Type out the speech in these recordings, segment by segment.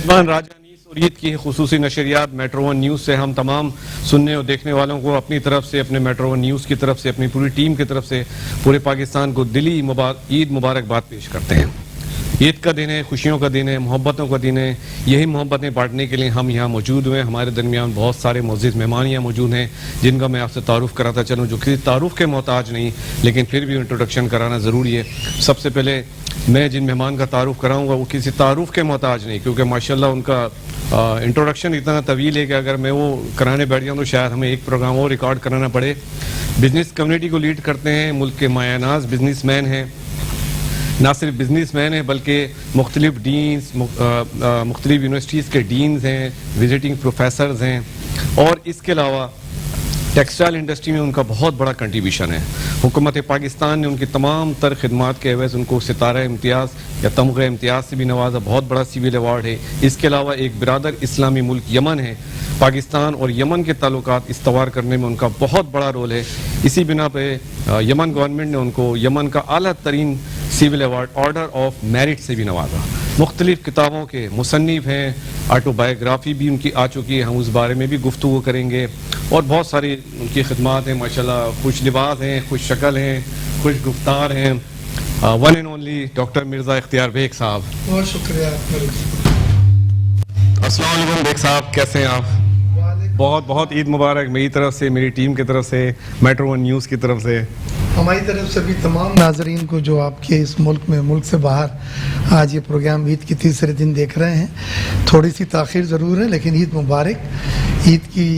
मेज़बान राजा अनीस और ईद की खुसूसी नशरियात मेट्रो वन न्यूज़ से हम तमाम सुनने और देखने वालों को अपनी तरफ से, अपने मेट्रो वन न्यूज़ की तरफ से, अपनी पूरी टीम की तरफ से पूरे पाकिस्तान को दिली ईद मुबारकबाद पेश करते हैं। ईद का दिन है, खुशियों का दिन है, मोहब्बतों का दिन है। यही मोहब्बतें बांटने के लिए हम यहाँ मौजूद हुए। हमारे दरमियान बहुत सारे मुअज़्ज़िज़ मेहमान यहाँ मौजूद हैं जिनका मैं आपसे तारुफ़ कराता चलूँ, जो किसी तारुफ़ के मोहताज नहीं, लेकिन फिर भी इंट्रोडक्शन कराना ज़रूरी है। सबसे पहले मैं जिन मेहमान का तारुफ़ कराऊँगा वो किसी तारुफ़ के मोहताज नहीं, क्योंकि माशाल्लाह उनका इंट्रोडक्शन इतना तवील है कि अगर मैं वो कराने बैठ जाऊँ तो शायद हमें एक प्रोग्राम और रिकॉर्ड कराना पड़े। बिज़नेस कम्युनिटी को लीड करते हैं, मुल्क के मायानाज़ बिजनेसमैन हैं, ना सिर्फ बिजनेसमैन हैं बल्कि मुख्तलिफ डीन्स, मुख्तलिफ यूनिवर्सिटीज़ के डीन्स हैं, विजिटिंग प्रोफेसर्स हैं, और इसके अलावा टेक्सटाइल इंडस्ट्री में उनका बहुत बड़ा कंट्रीब्यूशन है। हुकूमत पाकिस्तान ने उनकी तमाम तर खिदमात के एवज़ उनको सितारा इम्तियाज़ या तमग़ा इम्तियाज़ से भी नवाजा, बहुत बड़ा सिविल अवार्ड है। इसके अलावा एक बिरादर इस्लामी मुल्क यमन है, पाकिस्तान और यमन के ताल्लुकात इस्तवार करने में उनका बहुत बड़ा रोल है। इसी बिना पे यमन गवर्नमेंट ने उनको यमन का आला तरीन civil award order of merit से भी नवाजा। मुख्तलिफ किताबों के मुसन्निफ हैं, ऑटोबायोग्राफी भी उनकी आ चुकी है, हम उस बारे में भी गुफ्तगू करेंगे, और बहुत सारी उनकी खिदमात हैं। माशाल्लाह खुश लिबास हैं, खुश शक्ल हैं, खुश गुफ्तार हैं। One and only doctor Mirza इख्तियार बेग साहब। बहुत शुक्रिया। अस्सलाम वालेकुम बेग साहब, कैसे हैं आप? बहुत बहुत ईद मुबारक मेरी तरफ से, मेरी टीम की तरफ से, मेट्रो वन न्यूज़ की तरफ से, हमारी तरफ से भी तमाम नाजरीन को जो आपके इस मुल्क में, मुल्क से बाहर आज ये प्रोग्राम ईद के तीसरे दिन देख रहे हैं। थोड़ी सी ताख़ीर ज़रूर है, लेकिन ईद मुबारक। ईद की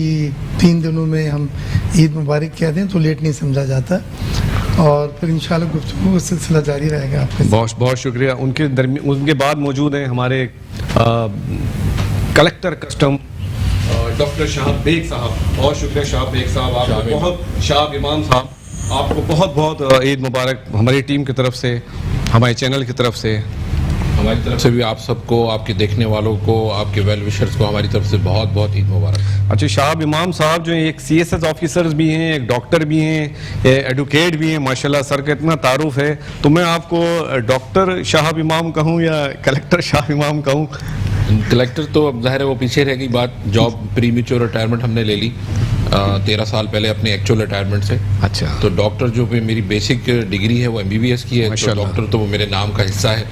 3 दिनों में हम ईद मुबारक कह दें तो लेट नहीं समझा जाता, और फिर इंशाल्लाह गुफ्तगू का सिलसिला जारी रहेगा आपके। बहुत बहुत शुक्रिया। उनके बाद मौजूद हैं हमारे collector custom doctor Shahab Baig साहब। बहुत शुक्रिया शहाब बेग साहब, आपको बहुत, शहाब इमाम साहब, आपको बहुत बहुत ईद मुबारक हमारी टीम की तरफ से, हमारे चैनल की तरफ से, हमारी तरफ से भी आप सबको, आपके देखने वालों को, आपके वेल विशर्स को हमारी तरफ से बहुत बहुत ईद मुबारक। अच्छा, शहाब इमाम साहब जो हैं एक CSS ऑफिसर्स भी हैं, एक डॉक्टर भी हैं, एडवोकेट भी हैं, माशाल्लाह सर का इतना तारुफ है। तो मैं आपको डॉक्टर शहाब इमाम कहूँ या कलेक्टर शहाब इमाम कहूँ? कलेक्टर तो अब ज़ाहिर है वो पीछे रहेगी बात। जॉब प्रीमेच्योर रिटायरमेंट हमने ले ली 13 साल पहले अपने एक्चुअल रिटायरमेंट से। अच्छा। तो डॉक्टर जो भी मेरी बेसिक डिग्री है वो MBBS की है, तो डॉक्टर तो वो मेरे नाम का हिस्सा है।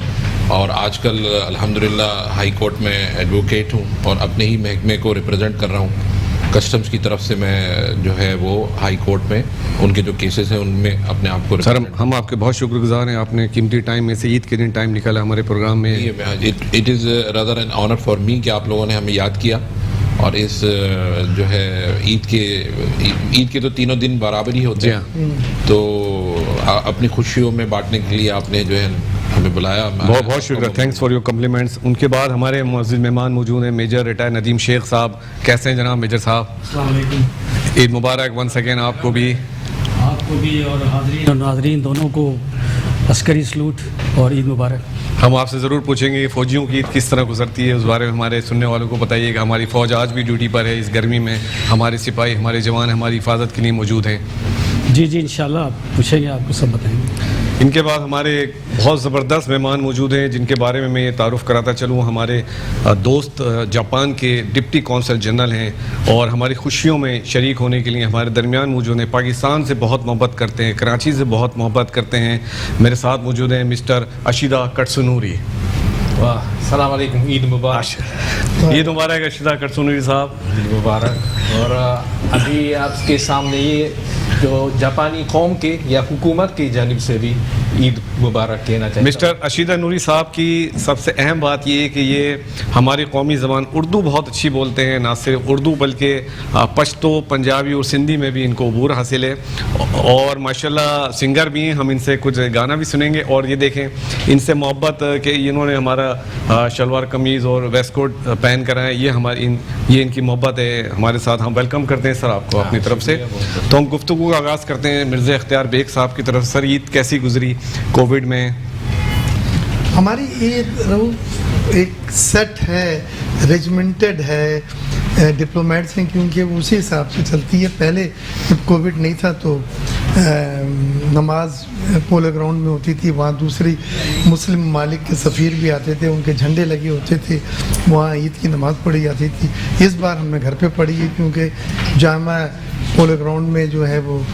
और आजकल अल्हम्दुलिल्लाह हाई कोर्ट में एडवोकेट हूँ और अपने ही महकमे को रिप्रेजेंट कर रहा हूँ। कस्टम्स की तरफ से मैं जो है वो हाई कोर्ट में उनके जो केसेस हैं उनमें अपने आप को। सर हम आपके बहुत शुक्रगुजार हैं, आपने कीमती टाइम में से ईद के दिन टाइम निकाला हमारे प्रोग्राम में। It is rather an honour for me कि आप लोगों ने हमें याद किया, और इस जो है ईद के तो तीनों दिन बराबर ही होते हैं, तो अपनी खुशियों में बांटने के लिए आपने जो है हमें बुलाया। बहुत बहुत शुक्रिया, थैंक्स फॉर योर कम्प्लीमेंट्स। उनके बाद हमारे मुअज़्ज़िज़ मेहमान मौजूद हैं, मेजर रिटायर नदीम शेख साहब। कैसे हैं जनाब मेजर साहब? अस्सलाम वालेकुम। ईद मुबारक वन सेकेंड आपको भी और हाज़रीन और नाज़रीन दोनों को अस्करी सलूट और ईद मुबारक। हम आपसे ज़रूर पूछेंगे फ़ौजियों की ईद किस तरह गुजरती है, उस बारे में हमारे सुनने वालों को बताइएगा। हमारी फ़ौज आज भी ड्यूटी पर है इस गर्मी में, हमारे सिपाही, हमारे जवान हमारी हिफाजत के लिए मौजूद हैं। जी जी इंशाल्लाह आप पूछेंगे, आपको सब बताएंगे। इनके बाद हमारे बहुत ज़बरदस्त मेहमान मौजूद हैं जिनके बारे में मैं ये तारुफ़ कराता चलूँ। हमारे दोस्त जापान के डिप्टी कौंसल जनरल हैं और हमारी खुशियों में शरीक होने के लिए हमारे दरमियान मौजूद हैं। पाकिस्तान से बहुत मोहब्बत करते हैं, कराची से बहुत मोहब्बत करते हैं। मेरे साथ मौजूद हैं मिस्टर अशीदा कटसुनूरी। वाह, अस्सलाम वालेकुम, ईद मुबारक। ईद मुबारक अशीदा कटसुनूरी साहब। ईद मुबारक। और अभी आपके सामने ये जो जापानी कौम के या हुकूमत की जानिब से भी ईद मुबारक कहना चाहिए। मिस्टर अशीदा नूरी साहब की सबसे अहम बात ये है कि ये हमारी कौमी ज़बान उर्दू बहुत अच्छी बोलते हैं, ना सिर्फ उर्दू बल्कि पश्तो, पंजाबी और सिंधी में भी इनको अबूर हासिल है, और माशाल्लाह सिंगर भी हैं। हम इनसे कुछ गाना भी सुनेंगे। और ये देखें इनसे मोहब्बत के इन्होंने हमारा शलवार कमीज़ और वेस्ट कोट पहन कर आए, ये इनकी मोहब्बत है हमारे साथ। हम वेलकम करते हैं सर आपको अपनी तरफ से। तो हम गुफ्तगू का आगाज़ करते हैं मिर्ज़ा इख्तियार बेग साहब की तरफ। सर ईद कैसी गुजरी कोविड में? हमारी ईद एक सेट है, रेजिमेंटेड है, डिप्लोमेट्स हैं, क्योंकि वो उसी हिसाब से चलती है। पहले जब कोविड नहीं था तो नमाज पोलो ग्राउंड में होती थी, वहाँ दूसरी मुस्लिम ममालिक के सफ़ीर भी आते थे, उनके झंडे लगे होते थे, वहाँ ईद की नमाज़ पढ़ी जाती थी। इस बार हमने घर पे पढ़ी है, क्योंकि जामा पोलो ग्राउंड में जो है वो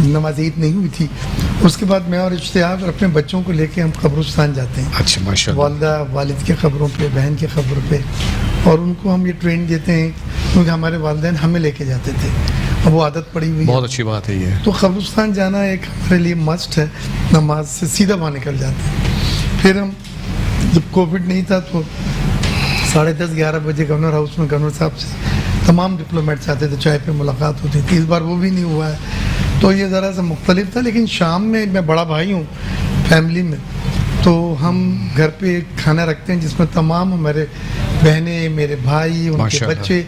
नमाज ईद नहीं हुई थी। उसके बाद मैं और इश्तियाक और अपने बच्चों को लेके हम कब्रिस्तान जाते हैं। अच्छा, माशाल्लाह। वालिदा वालिद के क़ब्रों पे, बहन के क़ब्र पे, और उनको हम ये ट्रेन देते हैं, क्योंकि हमारे वालिदैन हमें लेके जाते थे, अब वो आदत पड़ी हुई बहुत है। अच्छी बात है ये। तो कब्रिस्तान जाना एक हमारे लिए मस्ट है। नमाज से सीधा वहाँ निकल जाते हैं। फिर हम जब कोविड नहीं था तो 10:30-11 बजे गवर्नर हाउस में गवर्नर साहब से तमाम डिप्लोमेट्स आते थे, चाय पे मुलाकात होती थी। इस बार वो भी नहीं हुआ है, तो ये ज़रा सा मुख्तलिफ था। लेकिन शाम में, मैं बड़ा भाई हूँ फैमिली में, तो हम घर पे खाना रखते हैं जिसमें तमाम हमारे बहनें, मेरे भाई, उनके माशाल्लाह। बच्चे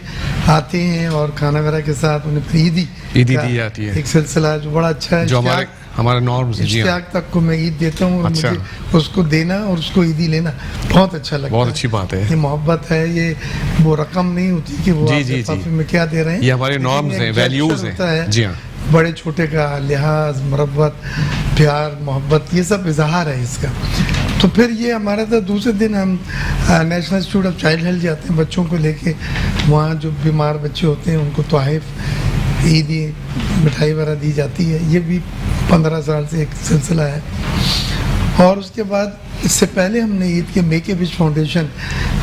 आते हैं, और खाना वगैरह के साथ उन्हें फिर ईदी ईदी का दी जाती है। एक सिलसिला जो बड़ा अच्छा है। जो हमारे नॉर्म्स हैं। जी हाँ, इश्तियाक तक को मैं ईद देता हूँ, और अच्छा। मुझे उसको देना और उसको ईदी लेना बहुत अच्छा लगता है। बहुत अच्छी बात है। ये मोहब्बत है, ये वो रकम नहीं होती कि वो जी, आप जी, लिफाफे में क्या दे रहे हैं। ये हमारे लेकिन नॉर्म्स एक हैं, gesture वैल्यूज होता हैं। जी हाँ, बड़े छोटे का लिहाज, मरब्बत, प्यार, मोहब्बत, ये सब इजहार है इसका। तो फिर ये हमारा था। दूसरे दिन हम national institute of child health जाते हैं बच्चों को लेके। वहाँ जो बीमार बच्चे होते हैं उनको तोहफ़, ईदी, मिठाई वगैरह दी जाती है। ये भी 15 साल से एक सिलसिला है। और उसके बाद इससे पहले हमने ईद के मेक ए विश फाउंडेशन,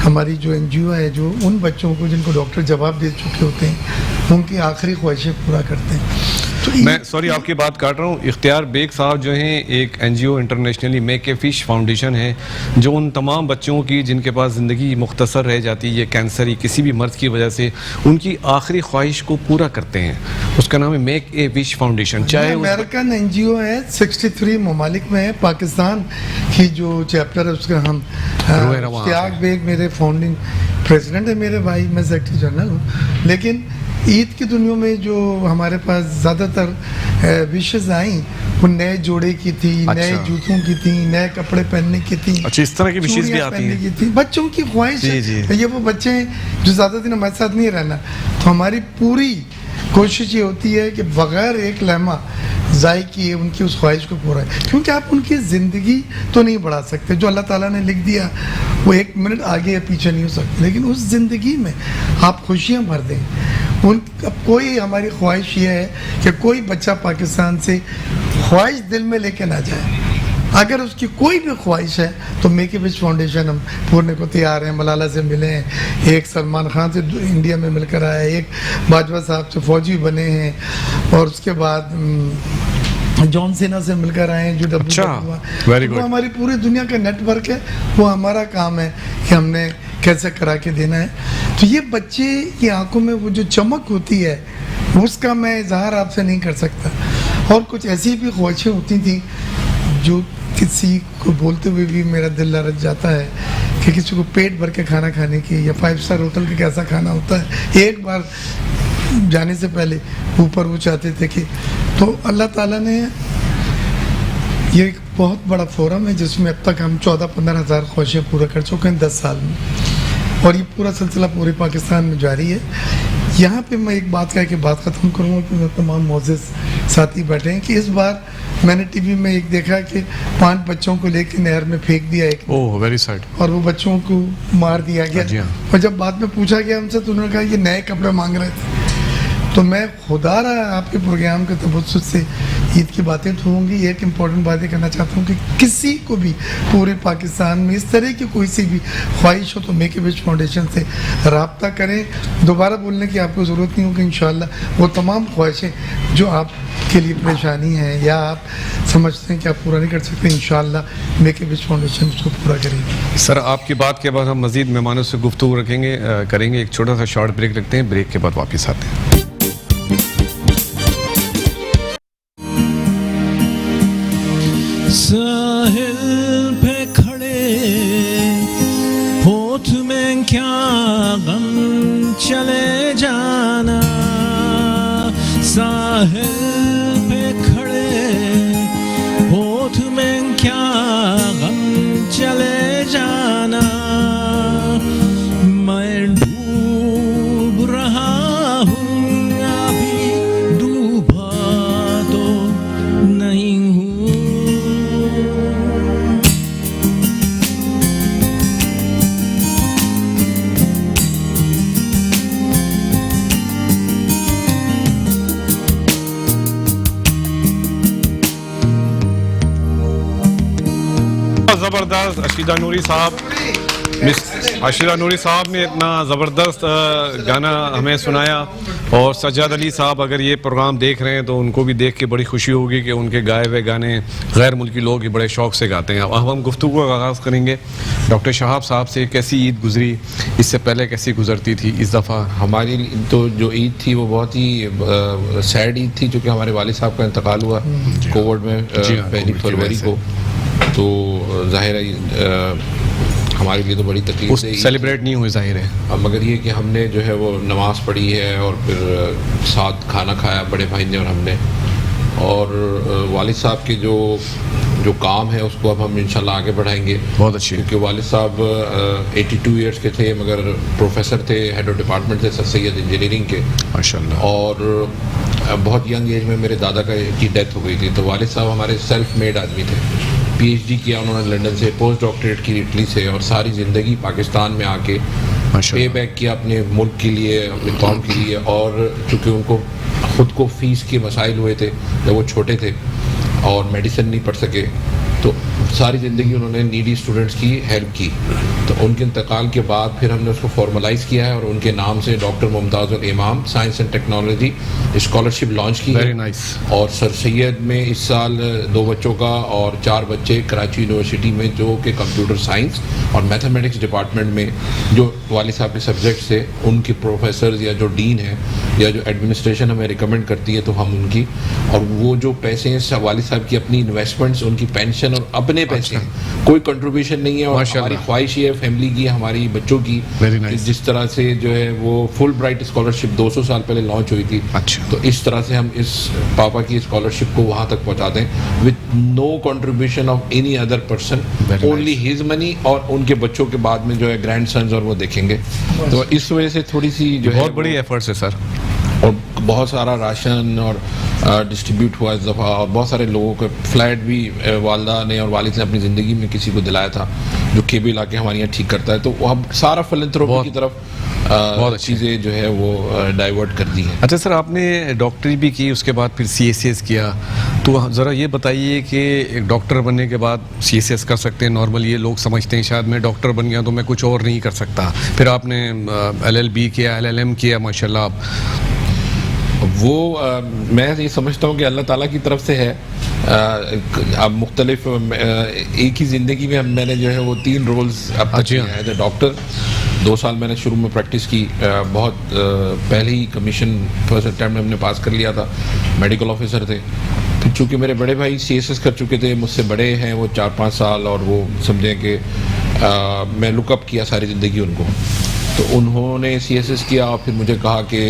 हमारी जो NGO है, जो उन बच्चों को जिनको डॉक्टर जवाब दे चुके होते हैं, उनकी आखिरी ख्वाहिशें पूरा करते हैं। तो मैं सॉरी आपकी बात काट रहा हूँ। इख्तियार बेग साहब जो हैं, एक NGO internationally make a fish foundation है, जो उन तमाम बच्चों की जिनके पास ज़िंदगी मुख्तसर रह जाती है, कैंसर या किसी भी मर्ज़ की वजह से, उनकी आखिरी ख्वाहिश को पूरा करते हैं। उसका नाम है मेक ए विश फाउंडेशन। चाहे अमेरिकन NGO है, 63 ममालिक में है। पाकिस्तान की जो चैप्टर है उसका हम इश्तियाक बेग मेरे फाउंडिंग प्रेसिडेंट है, मेरे भाई, मैं सेक्रेटरी जनरल हूँ। लेकिन ईद की दुनिया में जो हमारे पास ज़्यादातर विशेज़ आई, वो नए जोड़े की थी, नए जूतों की थी, नए कपड़े पहनने की थी। अच्छा, इस तरह की विशेष भी आती है थी। बच्चों की ख्वाहिश है। ये वो बच्चे हैं जो ज़्यादा दिन हमारे साथ नहीं रहना, तो हमारी पूरी कोशिश ये होती है कि बग़ैर एक लम्हा ज़ाय किए उनकी उस ख्वाहिश को पूरा है। क्योंकि आप उनकी ज़िंदगी तो नहीं बढ़ा सकते, जो अल्लाह ताला ने लिख दिया वो 1 मिनट आगे या पीछे नहीं हो सकते, लेकिन उस ज़िंदगी में आप खुशियाँ भर दें। अब कोई, हमारी ख्वाहिश ये है कि कोई बच्चा पाकिस्तान से ख्वाहिश दिल में लेके ना जाए। अगर उसकी कोई भी ख्वाहिश है तो मेक ए विश फाउंडेशन हम पूरने को तैयार हैं। मलाला से मिले हैं, एक सलमान खान से इंडिया में मिलकर आया है, एक बाजवा साहब से फौजी बने हैं, और उसके बाद जॉन सेना से मिलकर आए हैं जो वेरी गुड। वो हमारी पूरी दुनिया का नेटवर्क है। वो हमारा काम है कि हमने कैसे करा के देना है। तो ये बच्चे की आंखों में वो जो चमक होती है, उसका मैं इजहार आपसे नहीं कर सकता। और कुछ ऐसी भी ख्वाहिशें होती थी जो किसी को बोलते हुए भी मेरा दिल लरज जाता है, कि किसी को पेट भर के खाना खाने की, या 5 स्टार होटल का कैसा खाना होता है। एक बार जाने से पहले ऊपर वो चाहते थे कि, तो अल्लाह ताला ने, ये एक बहुत बड़ा फोरम है जिसमें अब तक हम 14-15 हज़ार ख्वाहिशें पूरा कर चुके हैं 10 साल में, और ये पूरा सिलसिला पूरे पाकिस्तान में जारी है। यहाँ पे मैं एक बात कह के बात ख़त्म करूँगा, क्योंकि तमाम मोअज़्ज़िज़ साथी बैठे हैं, कि इस बार मैंने टीवी में एक देखा कि 5 बच्चों को लेकर नहर में फेंक दिया एक, ओह वेरी सैड, और वो बच्चों को मार दिया गया। और जब बाद में पूछा गया हमसे तो उन्होंने कहा ये नए कपड़े मांग रहे थे। तो मैं खुदा रहा आपके प्रोग्राम के तवज्जुह से ईद की बातें तो होंगी, एक इम्पॉर्टेंट बातें करना चाहता हूँ कि किसी को भी पूरे पाकिस्तान में इस तरह की कोई सी भी ख्वाहिश हो तो मेक ए विश फाउंडेशन से रब्ता करें। दोबारा बोलने की आपको ज़रूरत नहीं होगी। इंशाअल्लाह वो तमाम ख्वाहिशें जो आपके लिए परेशानी है या आप समझते हैं कि आप पूरा नहीं कर सकते, इंशाअल्लाह मेक ए विश फाउंडेशन उसको पूरा करेगी। सर, आपकी बात के बाद हम मज़ीद मेहमानों से गुफ्तगू रखेंगे, करेंगे। एक छोटा सा शॉर्ट ब्रेक रखते हैं, ब्रेक के बाद वापस आते हैं। साहिल पे खड़े होठ में क्या गम चले जाना, साहिल पे खड़े होठ में क्या गम चले जाना, मैं ढूंढ ज़बरदस्त अशीदा नूरी साहब, मिस अशीदा नूरी साहब ने इतना ज़बरदस्त गाना हमें सुनाया। और सज्जाद अली साहब अगर ये प्रोग्राम देख रहे हैं तो उनको भी देख के बड़ी खुशी होगी कि उनके गाए हुए गाने गैर मुल्की लोग ही बड़े शौक़ से गाते हैं। अब हम गुफ्तगू का आगाज़ करेंगे डॉक्टर शहाब साहब से। कैसी ईद गुजरी, इससे पहले कैसी गुजरती थी? इस दफ़ा हमारी तो जो ईद थी वो बहुत ही सैड ईद थी, क्योंकि हमारे वालिद साहब का इंतकाल हुआ कोविड में पहली फरवरी को। तो ज़ाहिर है हमारे लिए तो बड़ी तकलीफ से सेलिब्रेट नहीं हुई ज़ाहिर है, मगर ये कि हमने जो है वो नमाज़ पढ़ी है और फिर साथ खाना खाया बड़े भाई ने और हमने। और वालिद साहब के जो काम है उसको अब हम इंशाल्लाह आगे बढ़ाएंगे। बहुत अच्छी। क्योंकि वालिद साहब 82 ईयर्स के थे, मगर प्रोफेसर थे, हेड ऑफ डिपार्टमेंट थे सर सैयद इंजीनियरिंग के माशाल्लाह। और बहुत यंग एज में मेरे दादा की डेथ हो गई थी। तो वालिद साहब हमारे सेल्फ मेड आदमी थे, PhD किया उन्होंने लंदन से, पोस्ट डॉक्टरेट की इटली से, और सारी ज़िंदगी पाकिस्तान में आके पे बैक किया अपने मुल्क के लिए, अपने कौम के लिए। और चूँकि उनको ख़ुद को फ़ीस के मसाइल हुए थे जब वो छोटे थे और मेडिसिन नहीं पढ़ सके, तो सारी ज़िंदगी उन्होंने नीडी स्टूडेंट्स की हेल्प की। तो उनके इंतकाल के बाद फिर हमने उसको फॉर्मलाइज़ किया है और उनके नाम से डॉक्टर मुमताज़ुल इमाम science and technology scholarship launch की है। नाइस। और सर सैयद में इस साल 2 बच्चों का और 4 बच्चे कराची यूनिवर्सिटी में जो कि कंप्यूटर साइंस और मैथमेटिक्स डिपार्टमेंट में जो वालिद साहब के सब्जेक्ट्स थे, उनके प्रोफेसर या जो डीन है या जो एडमिनिस्ट्रेशन हमें रिकमेंड करती है तो हम उनकी, और वो जो पैसे हैं वालिद साहब की अपनी इन्वेस्टमेंट्स, उनकी पेंशन और अपने पैसे हैं, कोई कंट्रीब्यूशन नहीं है। और हमारी ख्वाहिश है फैमिली की, हमारी बच्चों की, जिस तरह से जो है वो फुल ब्राइट स्कॉलरशिप 200 साल पहले लॉन्च हुई थी। अच्छा। तो इस तरह से हम इस पापा की स्कॉलरशिप को वहाँ तक पहुँचा दें with no contribution of any other person, only his money, और उनके बच्चों के बाद में जो है ग्रैंड सन्स और वो देखेंगे। तो इस वजह से थोड़ी सी जो बहुत बड़ी एफर्ट्स है सर। और बहुत सारा राशन और डिस्ट्रीब्यूट हुआ इस दफ़ा, और बहुत सारे लोगों को फ्लैट भी वालदा ने और वालिद ने अपनी ज़िंदगी में किसी को दिलाया था जो केबल आके हमारे यहाँ ठीक करता है। तो अब सारा फिलैंथ्रोपी की तरफ बहुत चीज़ें जो है वो डाइवर्ट कर दी हैं। अच्छा सर, आपने डॉक्टरी भी की, उसके बाद फिर CSS किया, तो ज़रा ये बताइए कि एक डॉक्टर बनने के बाद CSS कर सकते हैं? नॉर्मल ये लोग समझते हैं शायद मैं डॉक्टर बन गया तो मैं कुछ और नहीं कर सकता। फिर आपने LLB किया, LLM किया, माशाल्लाह। आप वो मैं ये समझता हूँ कि अल्लाह ताला की तरफ से है। अब मुख्तलिफ एक ही ज़िंदगी में मैंने जो है वो 3 रोल्स अब तक किए हैं। एज ए डॉक्टर 2 साल मैंने शुरू में प्रैक्टिस की, बहुत पहले ही कमीशन फर्स्ट अटैम्प्ट में हमने पास कर लिया था, मेडिकल ऑफिसर थे। फिर चूँकि मेरे बड़े भाई CSS कर चुके थे, मुझसे बड़े हैं वो 4-5 साल, और वो समझें कि मैं लुकअप किया सारी ज़िंदगी उनको। तो उन्होंने CSS किया और फिर मुझे कहा कि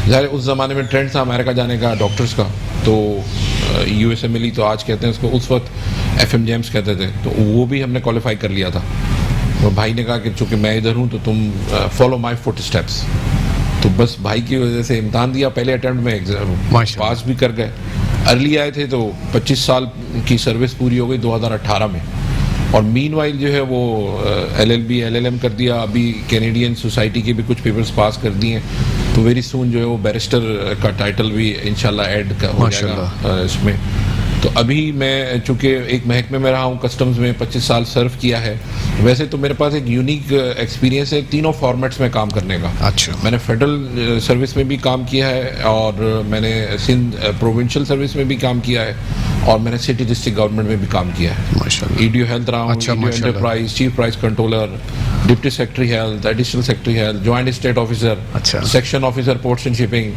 ज़ाहिर उस ज़माने में ट्रेंड था अमेरिका जाने का डॉक्टर्स का, तो USA मिली, तो आज कहते हैं उसको, उस वक्त FM जेम्स कहते थे। तो वो भी हमने क्वालिफाई कर लिया था। तो भाई ने कहा कि चूँकि मैं इधर हूँ तो तुम फॉलो माई फुट स्टेप्स। तो बस भाई की वजह से इम्तहान दिया, पहले अटैम्प्ट में एग्जाम पास भी कर गए। अर्ली आए थे तो 25 साल की सर्विस पूरी हो गई 2018 में। और मीनवाइल जो है वो LLB LLM कर दिया, अभी कैनेडियन सोसाइटी के भी कुछ पेपर्स पास कर दिए। तो वेरी सून जो है वो बैरिस्टर का टाइटल भी इंशाल्लाह ऐड हो जाएगा इसमें। तो अभी मैं चूँकि एक महकमे में रहा हूँ, कस्टम्स में 25 साल सर्व किया है। वैसे तो मेरे पास एक यूनिक एक्सपीरियंस है तीनों फॉर्मेट्स में काम करने का। अच्छा। मैंने फेडरल सर्विस में भी काम किया है, और मैंने सिंध प्रोविंशियल सर्विस में भी काम किया है, और मैंने सिटी डिस्ट्रिक्ट गवर्नमेंट में भी काम किया है। माशाल्लाह। EDO हेल्थ रहा हूँ, EDO enterprise, chief price controller, deputy secretary health, additional secretary health, joint state officer, section officer ports and shipping,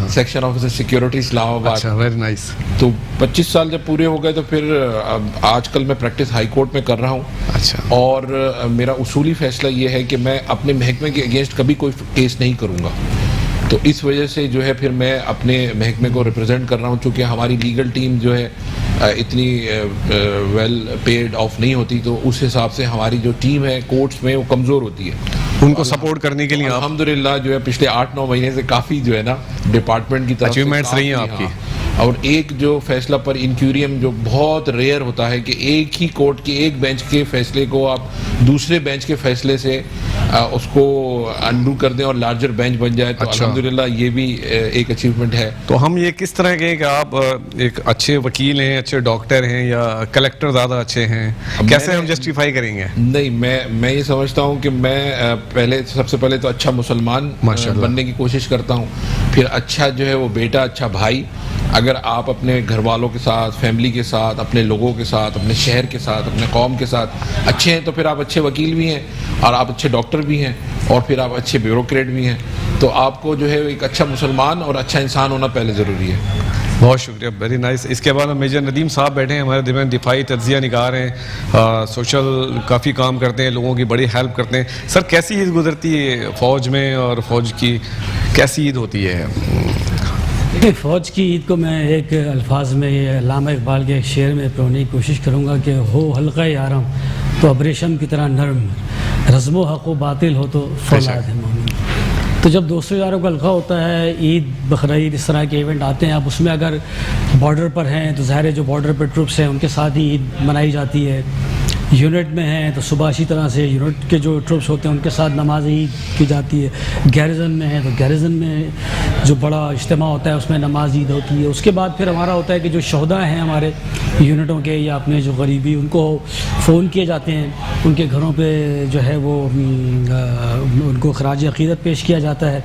section officer security Islamabad. Very nice. तो 25 साल जब पूरे हो गए तो फिर आजकल मैं प्रैक्टिस हाई कोर्ट में कर रहा हूँ। अच्छा। और मेरा उसूली फैसला ये है कि मैं अपने महकमे के अगेंस्ट कभी कोई केस नहीं करूँगा। तो इस वजह से जो है फिर मैं अपने महकमे को रिप्रेजेंट कर रहा हूँ। चूँकि हमारी लीगल टीम जो है इतनी वेल पेड ऑफ नहीं होती, तो उस हिसाब से हमारी जो टीम है कोर्ट्स में वो कमज़ोर होती है। उनको सपोर्ट करने के लिए अल्हम्दुलिल्लाह जो है पिछले 8-9 महीने से काफ़ी जो है ना डिपार्टमेंट की तरफ अचीवमेंट्स रही हैं आपकी। और एक जो फैसला पर इंक्यूरियम जो बहुत रेयर होता है कि एक ही कोर्ट के एक बेंच के फैसले को आप दूसरे बेंच के फैसले से उसको अंडू कर दें और लार्जर बेंच बन जाए, तो अल्हम्दुलिल्लाह ये भी एक अचीवमेंट है। तो हम ये किस तरह कहें कि आप एक अच्छे वकील हैं, अच्छे डॉक्टर हैं या कलेक्टर ज़्यादा अच्छे हैं, कैसे हम जस्टिफाई करेंगे? नहीं, मैं ये समझता हूँ कि मैं सबसे पहले तो अच्छा मुसलमान बनने की कोशिश करता हूँ, फिर अच्छा जो है वो बेटा, अच्छा भाई। अगर आप अपने घर वालों के साथ, फैमिली के साथ, अपने लोगों के साथ, अपने शहर के साथ, अपने कौम के साथ अच्छे हैं तो फिर आप अच्छे वकील भी हैं और आप अच्छे डॉक्टर भी हैं और फिर आप अच्छे ब्यूरोक्रेट भी हैं। तो आपको जो है एक अच्छा मुसलमान और अच्छा इंसान होना पहले ज़रूरी है। बहुत शुक्रिया, वेरी नाइस। इसके बाद मेजर नदीम साहब बैठे हैं हमारे दिमाग, दिफाई तज्जिया निगार हैं, सोशल काफ़ी काम करते हैं, लोगों की बड़ी हेल्प करते हैं। सर कैसी ईद गुजरती है फ़ौज में और फ़ौज की कैसी ईद होती है? देखिए, फ़ौज की ईद को मैं एक अल्फाज में अल्लामा इकबाल के एक शेर में पढ़ने की कोशिश करूँगा कि हो हल्का यारम तो अबरेशम की तरह नरम, रज़्म हक़ व बातिल हो तो फौलाद है मोमिन। तो जब दोस्तों यारों का हल्का होता है, ईद बकरीद इस तरह के इवेंट आते हैं, अब उसमें अगर बॉर्डर पर हैं तो ज़ाहिर है जो बॉर्डर पर ट्रुप्स हैं उनके साथ ही ईद मनाई जाती है। यूनिट में हैं तो सुबह इसी तरह से यूनिट के जो ट्रुप्स होते हैं उनके साथ नमाज ईद की जाती है। गैरिजन में है तो गैरिजन में जो बड़ा इज्तिमा होता है उसमें नमाज ईद होती है। उसके बाद फिर हमारा होता है कि जो शहदा हैं हमारे यूनिटों के या अपने जो गरीबी, उनको फ़ोन किए जाते हैं, उनके घरों पे जो है वो उनको खराज अक़ीदत पेश किया जाता है।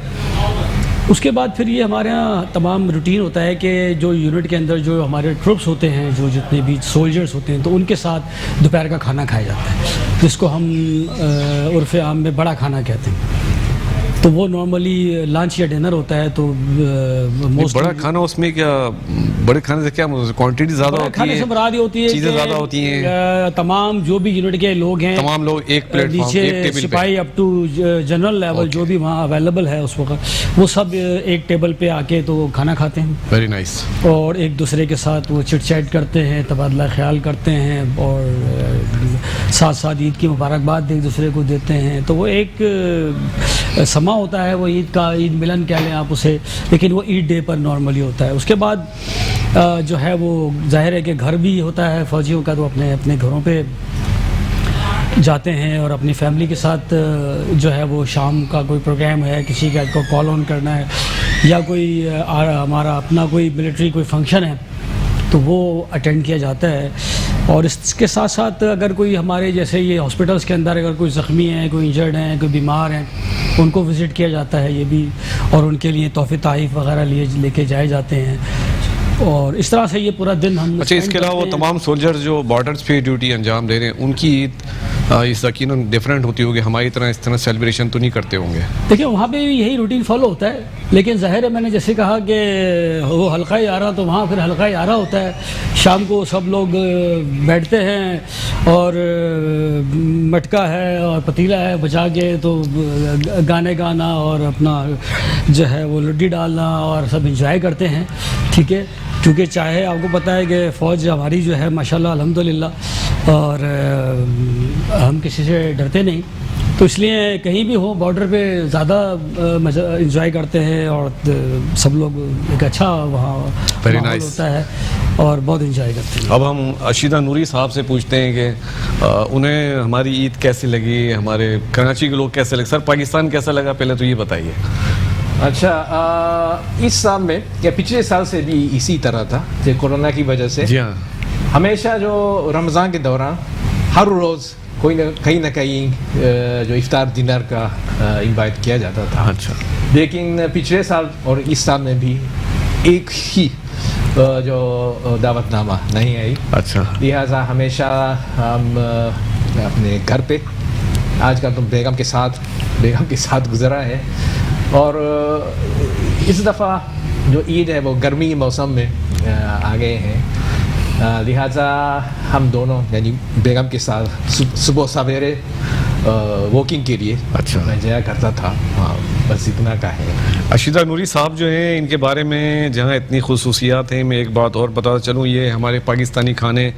उसके बाद फिर ये हमारे यहाँ तमाम रूटीन होता है कि जो यूनिट के अंदर जो हमारे ट्रुप्स होते हैं, जो जितने भी सोल्जर्स होते हैं, तो उनके साथ दोपहर का खाना खाया जाता है, जिसको हम उर्फ़ आम में बड़ा खाना कहते हैं। तो वो नॉर्मली लंच या डिनर होता है। तो बड़ा खाना, उसमें क्या बड़े खाने से क्या क्वांटिटी ज़्यादा होती है? खाने से मुराद होती है, चीज़ें ज़्यादा होती हैं, तमाम जो भी यूनिट के लोग हैं, तमाम लोग एक प्लेटफॉर्म, एक टेबल पे, सिपाही अप टू जनरल लेवल जो भी वहाँ अवेलेबल है उस वक्त, वो सब एक टेबल पे आके तो खाना खाते हैं। Very nice. और एक दूसरे के साथ वो चिट चैट करते हैं, तबादला ख्याल करते हैं और साथ साथ ईद की मुबारकबाद एक दूसरे को देते हैं। तो वो एक समा होता है, वो ईद का, ईद मिलन कह लें आप उसे, लेकिन वो ईद डे पर नॉर्मली होता है। उसके बाद जो है वो जाहिर है कि घर भी होता है फ़ौजियों का, तो अपने अपने घरों पे जाते हैं और अपनी फैमिली के साथ जो है वो शाम का कोई प्रोग्राम है, किसी का को कॉल ऑन करना है या कोई हमारा अपना कोई मिलिट्री कोई फंक्शन है तो वो अटेंड किया जाता है। और इसके साथ साथ अगर कोई हमारे जैसे ये हॉस्पिटल्स के अंदर अगर कोई ज़ख्मी हैं, कोई इंजर्ड हैं, कोई बीमार हैं, उनको विज़िट किया जाता है ये भी, और उनके लिए तोहफ़े तारीफ़ वगैरह लेके जाए जाते हैं। और इस तरह से ये पूरा दिन हम। अच्छा, इसके अलावा वो तमाम सोल्जर्स जो बॉर्डर्स पे ड्यूटी अंजाम दे रहे हैं, उनकी ईद इस यकीनन डिफरेंट होती होगी, हमारी तरह इस तरह सेलिब्रेशन तो नहीं करते होंगे। देखिए, वहाँ पे भी यही रूटीन फॉलो होता है, लेकिन ज़ाहिर है मैंने जैसे कहा कि वो हल्का यारा, तो वहाँ फिर हल्का यारा होता है। शाम को सब लोग बैठते हैं और मटका है और पतीला है बचा के, तो गाने गाना और अपना जो है वो लुड्डी डालना और सब इंजॉय करते हैं। ठीक है, क्योंकि चाहे आपको पता है कि फ़ौज हमारी जो है माशाल्लाह अल्हम्दुलिल्लाह, और हम किसी से डरते नहीं, तो इसलिए कहीं भी हो बॉर्डर पे ज़्यादा मज़ा इंजॉय करते हैं और सब लोग एक अच्छा वहाँ माहौल होता है और बहुत इंजॉय करते हैं। अब हम अशीदा नूरी साहब से पूछते हैं कि उन्हें हमारी ईद कैसी लगी, हमारे कराची के लोग कैसे लगे। सर, पाकिस्तान कैसा लगा पहले तो ये बताइए। अच्छा, इस साल में या पिछले साल से भी इसी तरह था कि कोरोना की वजह से। जी हाँ, हमेशा जो रमज़ान के दौरान हर रोज़ कहीं ना कहीं जो इफ्तार डिनर का इनवाइट किया जाता था। अच्छा, लेकिन पिछले साल और इस साल में भी एक ही जो दावतनामा नहीं आई। अच्छा, लिहाजा हमेशा हम अपने घर पे, आजकल तो बेगम के साथ गुजरा है। और इस दफ़ा जो ईद है वो गर्मी के मौसम में आ गए हैं, लिहाजा हम दोनों यानी बेगम के साथ सुबह सवेरे वॉकिंग के लिए अच्छा। मैं जाया करता था। हाँ, बस इतना का है। अशीदा नूरी साहब जो हैं, इनके बारे में जहाँ इतनी खुसूसियात हैं, मैं एक बात और बताता चलूँ, ये हमारे पाकिस्तानी खाना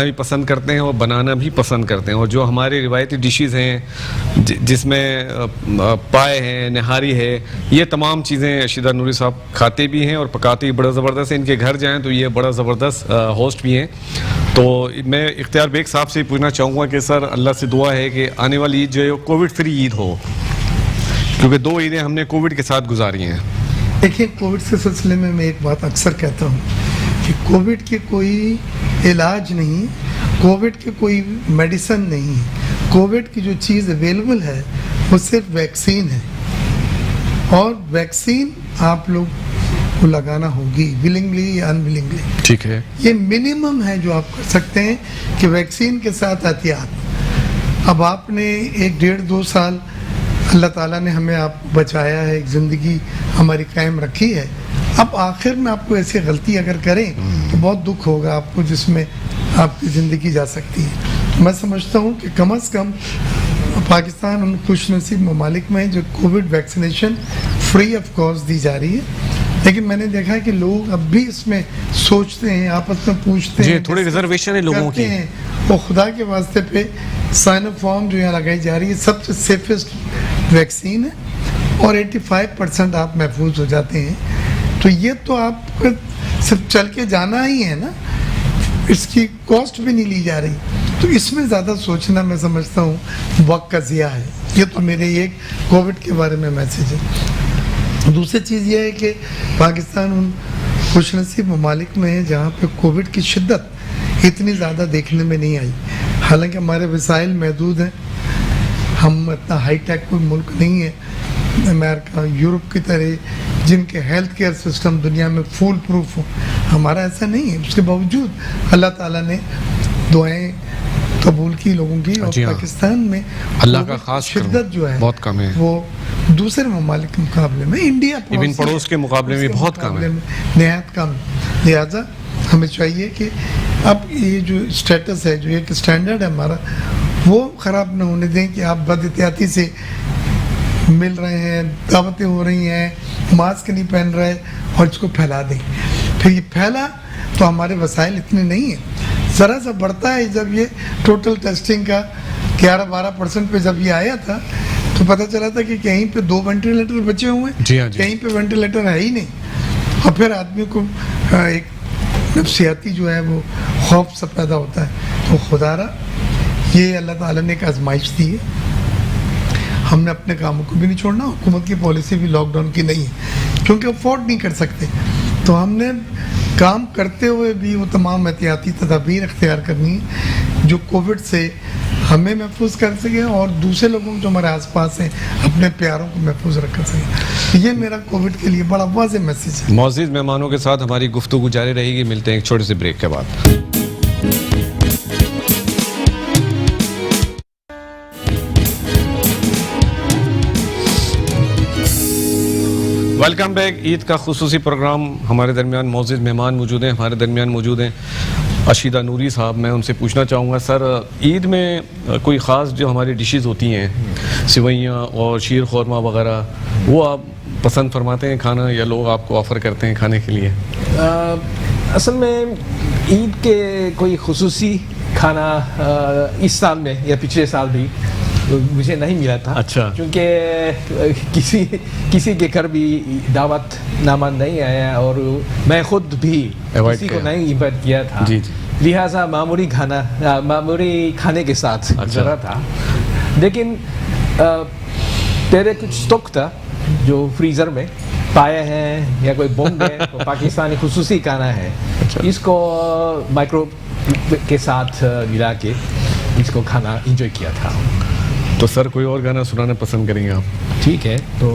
भी पसंद करते हैं और बनाना भी पसंद करते हैं। और जो हमारे रिवायती डिशेज़ हैं जिसमें पाए हैं, नहारी है, ये तमाम चीज़ें अशीदा नूरी साहब खाते भी हैं और पकाते भी बड़ा ज़बरदस्त है। इनके घर जाएँ तो ये बड़ा ज़बरदस्त होस्ट भी हैं। तो मैं इख्तियार बेग साहब से पूछना चाहूँगा कि सर, अल्लाह से दुआ है कि आने वाली ईद जो है वो कोविड फ्री ईद हो, क्योंकि 2 ईदें हमने कोविड के साथ गुजारी हैं। देखिए, कोविड के सिलसिले में मैं एक बात अक्सर कहता हूँ कि कोविड के कोई इलाज नहीं, कोविड के कोई मेडिसिन नहीं। कोविड की जो चीज़ अवेलेबल है वो सिर्फ वैक्सीन है, और वैक्सीन आप लोग को लगाना होगी, विलिंगली या अनविलिंगली। ठीक है, ये मिनिमम है जो आप कर सकते हैं कि वैक्सीन के साथ एहतियात। अब आपने 1-1.5-2 साल अल्लाह ताला ने हमें आप बचाया है, एक ज़िंदगी हमारी कायम रखी है। अब आखिर में आपको ऐसी गलती अगर करें तो बहुत दुख होगा आपको, जिसमें आपकी ज़िंदगी जा सकती है। मैं समझता हूँ कि कम से कम पाकिस्तान उन खुशनसीब ममालिक में है जो covid vaccination free of cost दी जा रही है। लेकिन मैंने देखा है कि लोग अब भी इसमें सोचते हैं, आपस में पूछते हैं, थोड़ी रिजर्वेशन है लोगों की। वो खुदा के वास्ते पे साइनोफार्म जो यहाँ लगाई जा रही है सबसे सेफेस्ट वैक्सीन है, और 85% आप महफूज हो जाते हैं। तो ये तो आप सिर्फ चल के जाना ही है ना, इसकी कॉस्ट भी नहीं ली जा रही। तो इसमें ज़्यादा सोचना मैं समझता हूँ वक्त का ज़िया है। ये तो मेरे एक कोविड के बारे में मैसेज है। दूसरी चीज़ ये है कि पाकिस्तान उन खुशनसीब ममालिक में है जहाँ पे कोविड की शिद्दत इतनी ज़्यादा देखने में नहीं आई। हालांकि हमारे वसाइल महदूद हैं, हम इतना हाई टेक कोई मुल्क नहीं है अमेरिका यूरोप की तरह जिनके हेल्थ केयर सिस्टम दुनिया में फुल प्रूफ हो। हमारा ऐसा नहीं है। उसके बावजूद अल्लाह ताला ने दुआएं कबूल की लोगों की, और पाकिस्तान में अल्लाह का खास शिद्दत जो है बहुत कम है, वो दूसरे ममालिक के मुकाबले में, इंडिया इवन पड़ोस के मुकाबले में बहुत कम है, नहायत कम। लिहाजा हमें चाहिए कि अब ये जो स्टेटस है, जो एक स्टैंडर्ड है हमारा, वो ख़राब ना होने दें कि आप बदएहतियाती से मिल रहे हैं, दावतें हो रही हैं, मास्क नहीं पहन रहे और इसको फैला दें। फिर ये फैला तो हमारे वसाइल इतने नहीं हैं। ज़रा सा बढ़ता है। जब ये टोटल टेस्टिंग का 11-12% पे जब ये आया था तो पता चला था कि कहीं पे 2 वेंटिलेटर बचे हुए हैं, कहीं पे वेंटिलेटर है ही नहीं। और फिर आदमी को एक नफ्सियाती जो है वो खौफ सा पैदा होता है। तो खुदारा ये अल्लाह ताला ने एक आजमाइश दी है, हमने अपने कामों को भी नहीं छोड़ना। हुकूमत की पॉलिसी भी लॉकडाउन की नहीं है क्योंकि अफोर्ड नहीं कर सकते। तो हमने काम करते हुए भी वो तमाम एहतियाती तदाबीर अख्तियार करनी है जो कोविड से हमें महफूज कर सके और दूसरे लोगों जो हमारे आसपास हैं अपने प्यारों को महफूज रख सके। ये मेरा कोविड के लिए बड़ा वाज़ेह मैसेज है। मौजूद मेहमानों के साथ हमारी गुफ्तगू जारी रहेगी। मिलते हैं एक छोटे से ब्रेक के बाद। Welcome back. ईद का खुसूसी प्रोग्राम, हमारे दरमियान मौजूद मेहमान मौजूद हैं। हमारे दरमियान मौजूद हैं अशीदा नूरी साहब। मैं उनसे पूछना चाहूँगा, सर ईद में कोई ख़ास जो हमारी डिशेज़ होती हैं, सेवइयाँ और शीर खुरमा वगैरह, वो आप पसंद फरमाते हैं खाना या लोग आपको ऑफ़र करते हैं खाने के लिए? असल में ईद के कोई खुसूसी खाना इस साल में या पिछले साल भी मुझे नहीं मिला था। अच्छा। क्योंकि किसी के घर भी दावत नामा नहीं आया और मैं खुद भी किसी को नहीं इन्वाइट किया था। जी। लिहाजा मामूली खाने के साथ गुजरा था। लेकिन तेरे कुछ स्टॉक था जो फ्रीज़र में पाए हैं या कोई बॉम्ब है तो पाकिस्तानी खुसूसी खाना है। अच्छा। इसको माइक्रो के साथ मिला के इसको खाना एंजॉय किया था। तो सर कोई और गाना सुनाना पसंद करेंगे आप? ठीक है, तो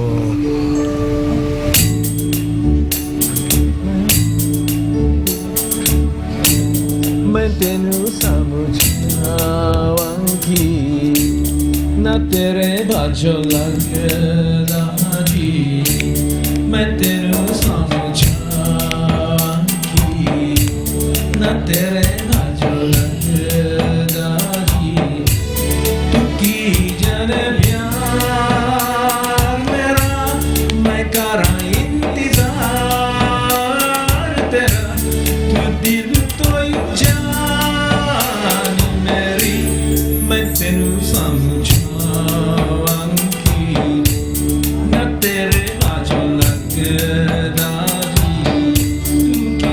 मैं तेनू समझावांगी ना तेरे बाजो लगदा जी, मैं तेनू समझावांगी ना तेरे बाजो लगदा जी, तेरा तू दिल तो जान मेरी मैं तेनू समझावांगी ना तेरे आजो लगदा जी तू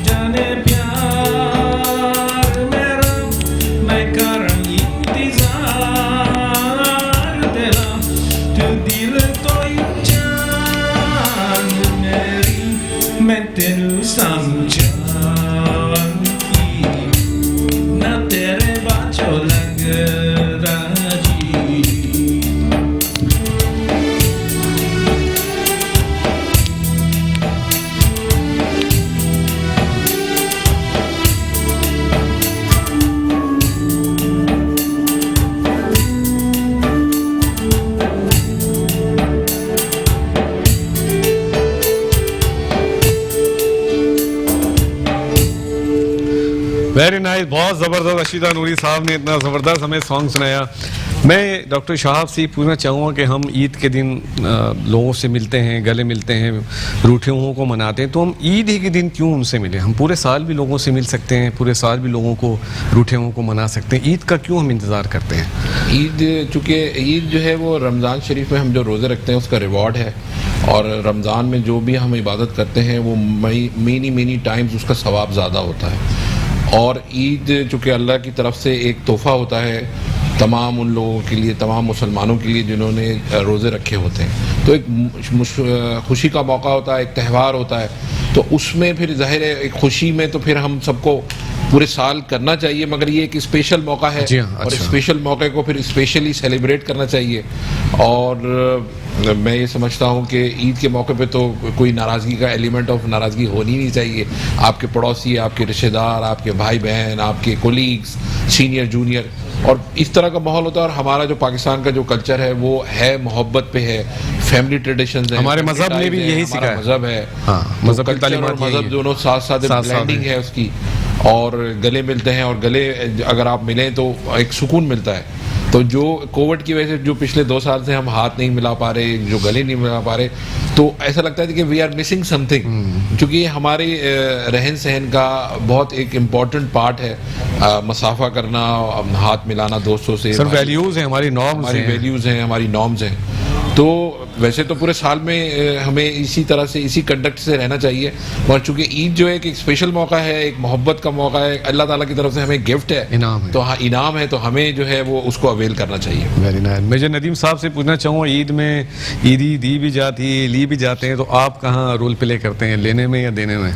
जाने प्यार मेरा मैं करूं इंतजार तेरा तू दिल तो जान मेरी मैं तेनू समझावांगी ना तेरे बाजो लगदा जी वेरी नाइस, बहुत ज़बरदस्त। रशीदा नूरी साहब ने इतना ज़बरदस्त हमें सॉन्ग सुनाया। मैं डॉक्टर शाहाब से पूछना चाहूँगा कि हम ईद के दिन लोगों से मिलते हैं, गले मिलते हैं, रूठे हुओं को मनाते हैं, तो हम ईद ही के दिन क्यों उनसे मिले? हम पूरे साल भी लोगों से मिल सकते हैं, पूरे साल भी लोगों को रूठे हुओं को मना सकते हैं, ईद का क्यों हम इंतज़ार करते हैं? ईद, चूँकि ईद जो है वो रमज़ान शरीफ में हम जो रोज़े रखते हैं उसका रिवॉर्ड है, और रमज़ान में जो भी हम इबादत करते हैं वो मेनी टाइम्स उसका सवाब ज़्यादा होता है। और ईद चूँकि अल्लाह की तरफ से एक तोहफ़ा होता है तमाम उन लोगों के लिए, तमाम मुसलमानों के लिए जिन्होंने रोज़े रखे होते हैं, तो एक खुशी का मौका होता है, एक त्यौहार होता है। तो उसमें फिर ज़ाहिर है एक खुशी में तो फिर हम सबको पूरे साल करना चाहिए, मगर ये एक स्पेशल मौका है। जी हाँ, और अच्छा। स्पेशल मौके को फिर स्पेशली सेलिब्रेट करना चाहिए। और मैं ये समझता हूँ कि ईद के मौके पे तो कोई नाराज़गी का एलिमेंट ऑफ नाराज़गी होनी नहीं चाहिए। आपके पड़ोसी, आपके रिश्तेदार, आपके भाई बहन, आपके कोलीग्स, सीनियर जूनियर, और इस तरह का माहौल होता है। और हमारा जो पाकिस्तान का जो कल्चर है वो है मोहब्बत पे है, फैमिली ट्रेडिशंस है, हमारे मज़हब ने भी यही सिखाया है। मज़हब है, हाँ, तो मज़हब की कल्चर तालीमात और यही मज़हब है। दोनों साथ साथ ब्लेंडिंग है। है उसकी। और गले मिलते हैं, और गले अगर आप मिलें तो एक सुकून मिलता है। तो जो कोविड की वजह से जो पिछले 2 साल से हम हाथ नहीं मिला पा रहे, जो गले नहीं मिला पा रहे, तो ऐसा लगता है कि वी आर मिसिंग समथिंग, क्योंकि हमारे रहन सहन का बहुत एक इम्पॉर्टेंट पार्ट है मसाफा करना, हाथ मिलाना दोस्तों से। सर वैल्यूज़ हैं, हमारी नॉर्म्स हमारी हैं, वैल्यूज़ हैं, हमारी नॉर्म्स हैं। तो वैसे तो पूरे साल में हमें इसी तरह से, इसी कंडक्ट से रहना चाहिए, और चूंकि ईद जो है एक स्पेशल मौका है, एक मोहब्बत का मौका है, अल्लाह ताला की तरफ से हमें गिफ्ट है, इनाम है। तो हाँ इनाम है, तो हमें जो है वो उसको अवेल करना चाहिए। Very nice. मेजर नदीम साहब से पूछना चाहूँगा, ईद में ईदी दी भी जाती है, ली भी जाते हैं, तो आप कहाँ रोल प्ले करते हैं, लेने में या देने में?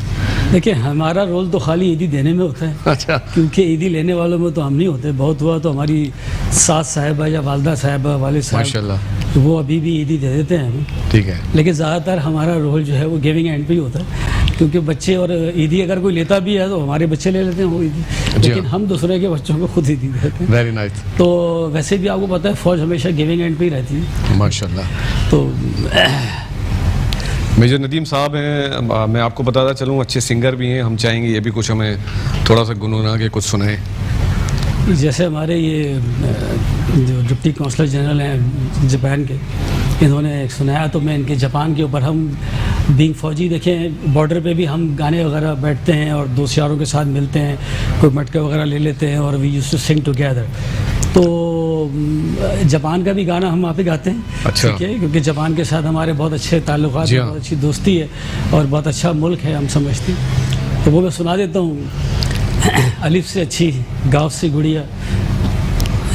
देखिए, हमारा रोल तो खाली ईदी देने में होता है। अच्छा। क्योंकि ईदी लेने वालों में तो हम नहीं होते। बहुत हुआ तो हमारी सास साहिबा या वालदा साहिबा, वालिद साहब, माशाल्लाह, तो वो अभी भी ईदी दे देते हैं हमें। ठीक है। लेकिन ज़्यादातर हमारा रोल जो है वो गिविंग एंड पे ही होता है, क्योंकि बच्चे, और ईदी अगर कोई लेता भी है तो हमारे बच्चे ले लेते हैं वो ईदी, लेकिन हम दूसरे के बच्चों को खुद ईदी देते हैं। Very nice. तो वैसे भी आपको पता है फ़ौज हमेशा गिविंग एंड पे ही रहती है। माशाल्लाह। तो मेजर नदीम साहब हैं, मैं आपको बताता चलूँ अच्छे सिंगर भी हैं, हम चाहेंगे ये भी कुछ हमें थोड़ा सा गुनगुना के कुछ सुनाएं। जैसे हमारे ये जो डिप्टी काउंसलर जनरल हैं जापान के, इन्होंने सुनाया, तो मैं इनके जापान के ऊपर, हम बीइंग फ़ौजी देखें बॉर्डर पे भी हम गाने वगैरह बैठते हैं और दोस्त यारों के साथ मिलते हैं, कोई मटके वगैरह ले लेते हैं और we used to sing together. तो जापान का भी गाना हम वहाँ पे गाते हैं। अच्छा। ठीक है, क्योंकि जापान के साथ हमारे बहुत अच्छे ताल्लुकात जी हैं, हाँ। बहुत अच्छी दोस्ती है और बहुत अच्छा मुल्क है, हम समझते हैं। तो वो मैं सुना देता हूँ। अलिफ से अच्छी, गाँव से गुड़िया,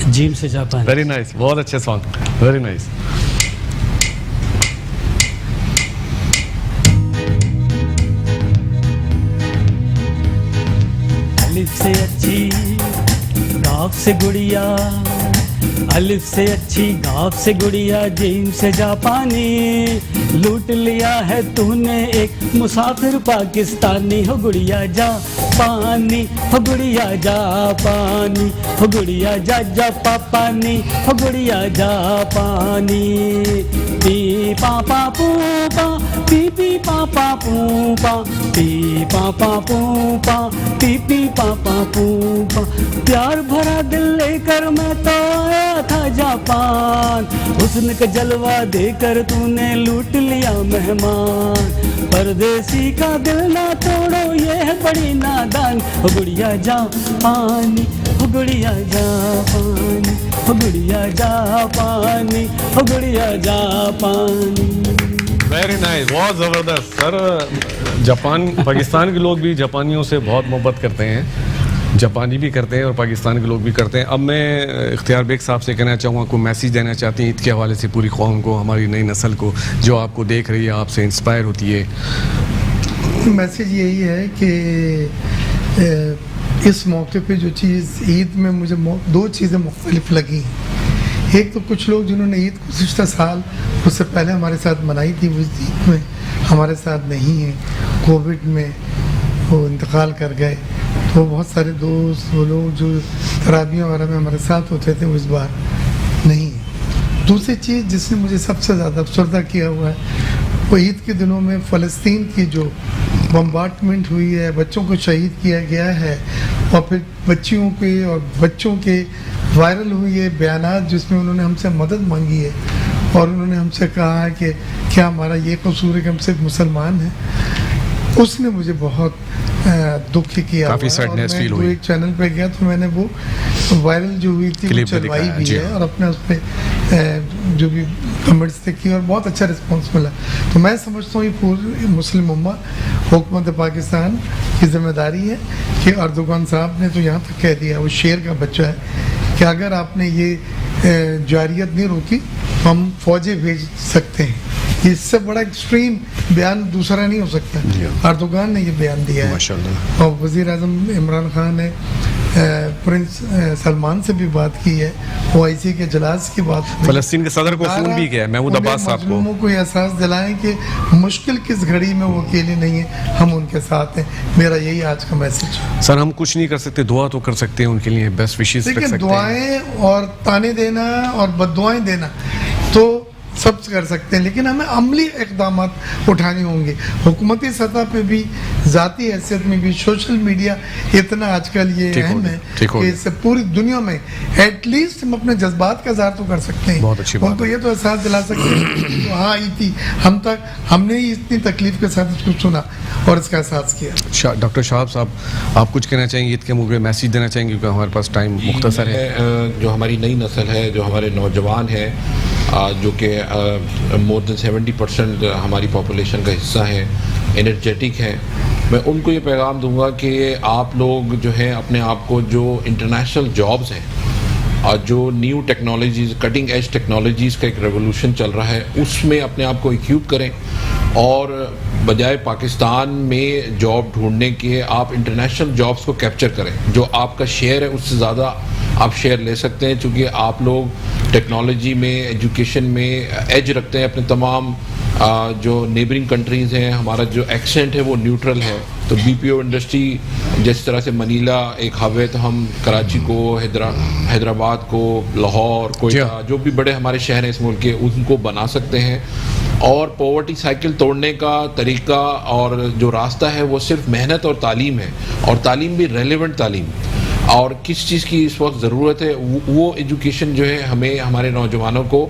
जीम से जापान। वेरी नाइस, बहुत अच्छे सॉन्ग, वेरी नाइस। अलिफ से अच्छी, गाँव से गुड़िया, अलिफ से अच्छी, गाँव से गुड़िया, जीम से जापानी, लूट लिया है तूने एक मुसाफिर पाकिस्तानी। हो गुड़िया जा पानी, हो गुड़िया जा पानी, हो गुड़िया जा जा पानी, हो गुड़िया जा पानी। पी पा पा पू पा पी पापा पूपा पी पापा पूपा पी पापा पूपा। प्यार भरा दिल लेकर मैं तो आया था जापान, हुस्न का जलवा देकर तूने लूट लिया मेहमान। परदेसी का दिल ना तोड़ो ये है बड़ी नादान, हो गुड़िया जापानी, हो गुड़िया जापानी, हो गुड़िया जापानी, हो गुड़िया जापानी। वेरी नाइस, बहुत ज़बरदस्त सर। जापान, पाकिस्तान के लोग भी जापानियों से बहुत मोहब्बत करते हैं, जापानी भी करते हैं और पाकिस्तान के लोग भी करते हैं। अब मैं इख्तियार बेग साहब से कहना चाहूँगा, कोई मैसेज देना चाहती हैं ईद के हवाले से पूरी कौम को, हमारी नई नस्ल को जो आपको देख रही है, आपसे इंस्पायर होती है? मैसेज यही है कि इस मौके पे जो चीज़ ईद में मुझे दो चीज़ें मुख्तलिफ लगी। एक तो कुछ लोग जिन्होंने ईद गुज़िश्ता साल उससे पहले हमारे साथ मनाई थी, वो ईद में हमारे साथ नहीं है, कोविड में वो इंतकाल कर गए। तो बहुत सारे दोस्त, वो लोग जो तराबियों वगैरह में हमारे साथ होते थे, वो इस बार नहीं है। दूसरी चीज़ जिसने मुझे सबसे ज़्यादा अफसरदा किया हुआ है, वो ईद के दिनों में फ़लस्तीन की जो बम्बार्टमेंट हुई है, बच्चों को शहीद किया गया है, और फिर बच्चियों के और बच्चों के वायरल हुई है बयानात जिसमें उन्होंने हमसे मदद मांगी है और उन्होंने हमसे कहा है कि क्या हमारा ये कसूर है कि हम सिर्फ मुसलमान हैं। उसने मुझे बहुत दुखी किया। काफ़ी सैडनेस फील हुई। एक चैनल पे गया तो मैंने वो वायरल जो हुई थी वो चलवाई भी है और अपने उस पर जो भी कमेंट्स थे किए और बहुत अच्छा रिस्पांस मिला। तो मैं समझता हूँ ये पूरी मुस्लिम उम्मा, हुकूमत पाकिस्तान की जिम्मेदारी है कि अर्दोगान साहब ने तो यहाँ तक कह दिया, वो शेर का बच्चा है, कि अगर आपने ये जारियत नहीं रोकी तो हम फौजें भेज सकते हैं। इससे बड़ा एक्सट्रीम बयान दूसरा नहीं हो सकता। अर्दोगान ने ये बयान दिया है और वज़ीर आज़म इमरान खान ने प्रिंस सलमान से भी बात की है, OIC के इजलास की बात, फ़लस्तीन के सदर को फ़ोन भी किया है, महमूद अब्बास साहब को एहसास दिलाएं कि मुश्किल किस घड़ी में वो अकेले नहीं है, हम उनके साथ हैं। मेरा यही आज का मैसेज है। सर, हम कुछ नहीं कर सकते, दुआ तो कर सकते हैं उनके लिए, बेस्ट विशेस रख सकते हैं। दुआएं और ताने देना और बद्दुआएं देना तो सब कर सकते हैं, लेकिन हमें अमली इक़दाम उठाने होंगे। हुकूमती सतह पे भी, ज़ाती हैसियत में भी सोशल मीडिया इतना आजकल ये अहम है कि इससे पूरी दुनिया में एटलीस्ट हम अपने जज्बात का इज़हार तो कर सकते हैं। बहुत अच्छी बात। उनको ये तो एहसास दिला सकते हैं तो हाँ आई थी हम तक, हमने ही इतनी तकलीफ के साथ इसको सुना और इसका एहसास किया। डॉक्टर शाहब साहब, आप कुछ कहना चाहेंगे ईद के मौके पे, मैसेज देना चाहेंगे क्योंकि हमारे पास टाइम मुख्तसर है। जो हमारी नई नस्ल है, जो हमारे नौजवान हैं, जो कि मोर देन 70% हमारी पॉपुलेशन का हिस्सा है, एनर्जेटिक है, मैं उनको ये पैगाम दूंगा कि आप लोग जो हैं अपने आप को, जो इंटरनेशनल जॉब्स हैं और जो new technologies, cutting edge technologies का एक रेवोल्यूशन चल रहा है, उसमें अपने आप को इक्विप करें और बजाय पाकिस्तान में जॉब ढूंढने के आप इंटरनेशनल जॉब्स को कैप्चर करें। जो आपका शेयर है उससे ज़्यादा आप शेयर ले सकते हैं, क्योंकि आप लोग टेक्नोलॉजी में, एजुकेशन में एज रखते हैं अपने तमाम जो नेबरिंग कंट्रीज़ हैं। हमारा जो एक्सेंट है वो न्यूट्रल है। तो BPO इंडस्ट्री जिस तरह से मनीला एक हब है, तो हम कराची को, हैदराबाद को, लाहौर, कोयटा, जो भी बड़े हमारे शहर हैं इस मुल्क के, उनको बना सकते हैं। और पॉवर्टी साइकिल तोड़ने का तरीका और जो रास्ता है वो सिर्फ मेहनत और तालीम है, और तालीम भी रेलेवेंट तालीम। और किस चीज़ की इस वक्त ज़रूरत है, वो एजुकेशन जो है हमें, हमारे नौजवानों को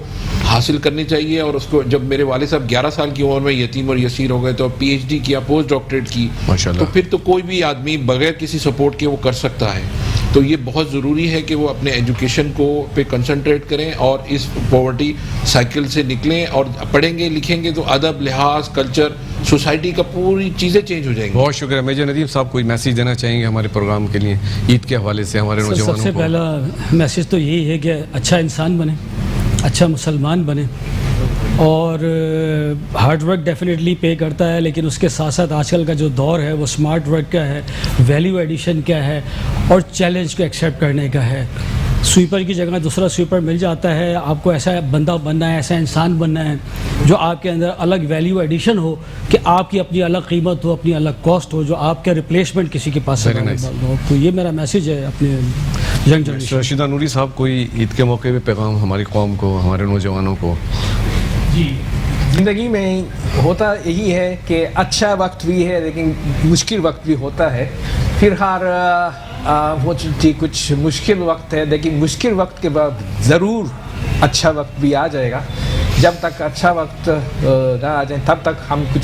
हासिल करनी चाहिए। और उसको, जब मेरे वाले साहब 11 साल की उम्र में यतीम और यसीर हो गए तो PhD किया, पोस्ट डॉक्टरेट की, तो फिर तो कोई भी आदमी बगैर किसी सपोर्ट के वो कर सकता है। तो ये बहुत ज़रूरी है कि वो अपने एजुकेशन को पे कंसंट्रेट करें और इस पॉवर्टी साइकिल से निकलें। और पढ़ेंगे लिखेंगे तो अदब, लिहाज, कल्चर, सोसाइटी का पूरी चीज़ें चेंज हो जाएंगी। बहुत शुक्रिया। मेजर नदीम साहब, कोई मैसेज देना चाहेंगे हमारे प्रोग्राम के लिए ईद के हवाले से हमारे नौजवानों को? सबसे पहला मैसेज तो यही है कि अच्छा इंसान बने, अच्छा मुसलमान बने, और हार्ड वर्क डेफिनेटली पे करता है, लेकिन उसके साथ साथ आजकल का जो दौर है वो स्मार्ट वर्क का है, वैल्यू एडिशन क्या है और चैलेंज को एक्सेप्ट करने का है। स्वीपर की जगह दूसरा स्वीपर मिल जाता है, आपको ऐसा बंदा बनना है, ऐसा इंसान बनना है जो आपके अंदर अलग वैल्यू एडिशन हो, कि आपकी अपनी अलग कीमत हो, अपनी अलग कॉस्ट हो, जो आपका रिप्लेसमेंट किसी के पास हो। तो ये मेरा मैसेज है अपने यंग जनरेशन। रशीदा नूरी साहब, कोई ईद के मौके पे पैगाम हमारी कौम को, हमारे नौजवानों को? जी, ज़िंदगी में होता यही है कि अच्छा वक्त भी है लेकिन मुश्किल वक्त भी होता है। फिर हर वो चीज़ कुछ मुश्किल वक्त है लेकिन मुश्किल वक्त के बाद ज़रूर अच्छा वक्त भी आ जाएगा। जब तक अच्छा वक्त ना आ जाए तब तक हम कुछ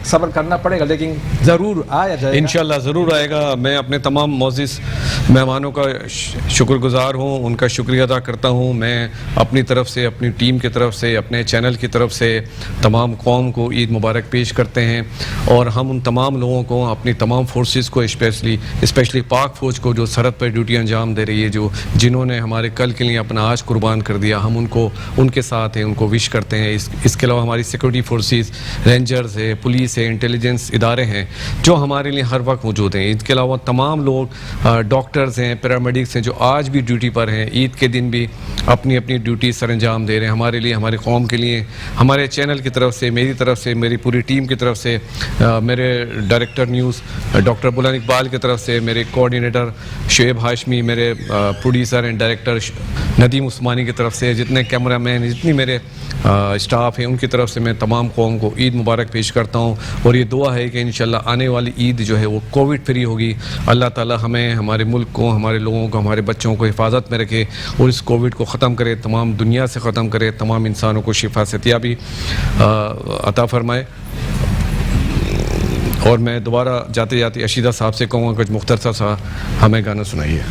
सब्र करना पड़ेगा लेकिन ज़रूर आ जाएगा। इंशाल्लाह ज़रूर आएगा। मैं अपने तमाम मोअज़्ज़िज़ मेहमानों का शुक्रगुज़ार हूँ, उनका शुक्रिया अदा करता हूँ। मैं अपनी तरफ से, अपनी टीम की तरफ से, अपने चैनल की तरफ से तमाम कौम को ईद मुबारक पेश करते हैं और हम उन तमाम लोगों को, अपनी तमाम फोर्सेस को, स्पेशली पाक फ़ौज को जो सरहद पर ड्यूटी अंजाम दे रही है, जिन्होंने हमारे कल के लिए अपना आज कुर्बान कर दिया, हम उनके साथ हैं, उनको विश करते हैं। इसके अलावा हमारी सिक्योरिटी फोर्सेस, रेंजर्स है, पुलिस है, इंटेलिजेंस इदारे हैं जो हमारे लिए हर वक्त मौजूद हैं। इसके अलावा तमाम लोग, डॉक्टर्स हैं, पैरामेडिक्स हैं जो आज भी ड्यूटी पर हैं, ईद के दिन भी अपनी अपनी ड्यूटी सर अंजाम दे रहे हैं हमारे लिए, हमारे कौम के लिए। हमारे चैनल की तरफ से, मेरी तरफ से, मेरी पूरी टीम की तरफ से, मेरे डायरेक्टर न्यूज़ डॉक्टर बुलंद इकबाल की तरफ से, मेरे कोऑर्डिनेटर शुएब हाशमी, मेरे प्रोड्यूसर एंड डायरेक्टर नदीम उस्मानी की तरफ से, जितने कैमरामैन, जितनी मेरे स्टाफ हैं, उनकी तरफ से मैं तमाम कौम को ईद मुबारक पेश करता हूँ और ये दुआ है कि इंशाल्लाह आने वाली ईद जो है वो कोविड फ्री होगी। अल्लाह ताला हमें, हमारे मुल्क को, हमारे लोगों को, हमारे बच्चों को हिफाजत में रखे और इस कोविड को ख़त्म करे, तमाम दुनिया से ख़त्म करे, तमाम इंसानों को शिफा सेहतियाबी अता फरमाए। और मैं दोबारा जाते जाते अशीदा साहब से कहूँगा कुछ मुख्तसर सा हमें गाना सुनाइए।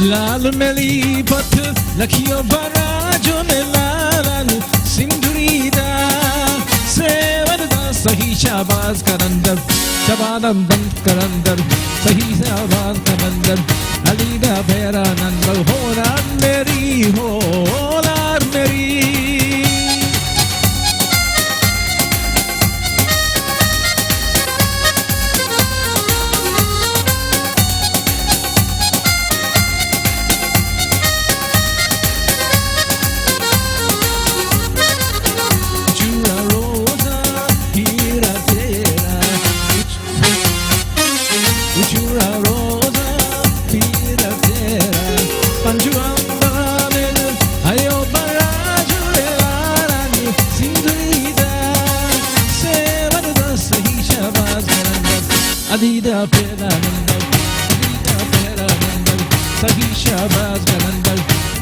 लाल मेली पथ लखियो बराजो ने लालन सिंदुरीदा सेवरदा सही शाबाज करंदर शबादम बंद करंदर सही शाबाज करंदर अलीदा बेरा नंदर होना मेरी होनार मेरी अदीदा पेरा नंदल सही शाबाज गनंदल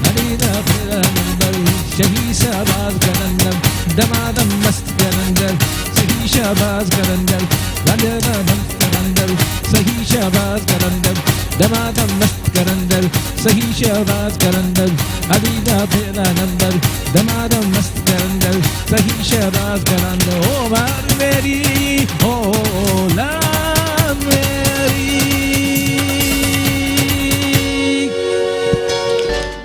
अदीदा पेरा नंदल सही शाबाज गनंदल दमादम मस्त गनंदल सही शाबाज गनंदल गंदना मस्त गनंदल सही शाबाज गनंदल दमादम मस्त गनंदल सही शाबाज गनंदल अदीदा पेरा नंदल दमादम मस्त गनंदल सही शाबाज गनंदल ओ मार मेरी